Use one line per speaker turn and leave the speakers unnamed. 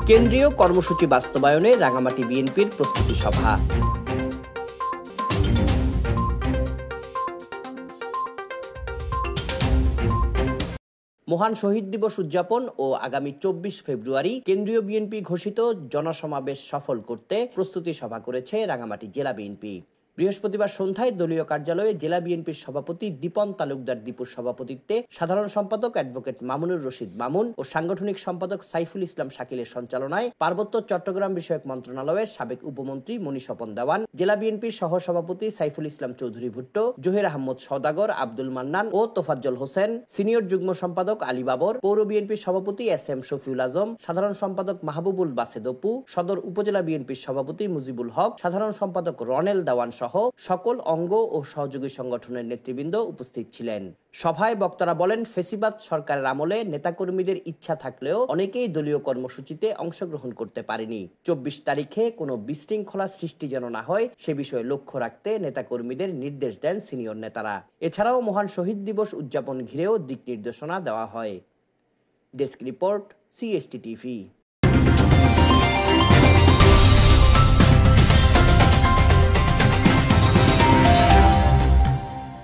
কেন্দ্রীয় কর্মসূচি বাস্তবায়নে রাঙামাটি বিএনপির প্রস্তুতি সভা। মহান শহীদ দিবস উদযাপন ও আগামী 24 ফেব্রুয়ারি কেন্দ্রীয় বিএনপি ঘোষিত জনসমাবেশ সফল করতে প্রস্তুতি সভা করেছে রাঙামাটি জেলা বিএনপি। বৃহস্পতিবার সন্ধ্যায় দলীয় কার্যালয়ে জেলা বিএনপির সভাপতি দীপন তালুকদার দীপুর সভাপতিত্বে সাধারণ সম্পাদক অ্যাডভোকেট মামুনুর রশিদ মামুন ও সাংগঠনিক সম্পাদক সাইফুল ইসলাম শাকিলের সঞ্চালনায় পার্বত্য চট্টগ্রাম বিষয়ক মন্ত্রণালয়ের সাবেক উপমন্ত্রী মনিস্বপন দেওয়ান, জেলা বিএনপির সহসভাপতি সাইফুল ইসলাম চৌধুরী ভুট্টো, জহির আহমদ সওদাগর, আব্দুল মান্নান ও তোফাজ্জল হোসেন, সিনিয়র যুগ্ম সম্পাদক আলী বাবর, পৌর বিএনপির সভাপতি SM শফিউল আজম, সাধারণ সম্পাদক মাহবুবুল বাসেদ অপু, সদর উপজেলা বিএনপির সভাপতি মুজিবুল হক, সাধারণ সম্পাদক রনেল দেওয়ান সহ সকল অঙ্গ ও সহযোগী সংগঠনের নেতৃবৃন্দ উপস্থিত ছিলেন। সভায় বক্তারা বলেন, ফেসিবাদ সরকারের আমলে নেতাকর্মীদের ইচ্ছা থাকলেও অনেকেই দলীয় কর্মসূচিতে অংশগ্রহণ করতে পারেনি। 24 তারিখে কোনো বিশৃঙ্খলা সৃষ্টি যেন না হয় সে বিষয়ে লক্ষ্য রাখতে নেতাকর্মীদের নির্দেশ দেন সিনিয়র নেতারা। এছাড়াও মহান শহীদ দিবস উদযাপন ঘিরেও দিক নির্দেশনা দেওয়া হয়। Desk report, CST TV।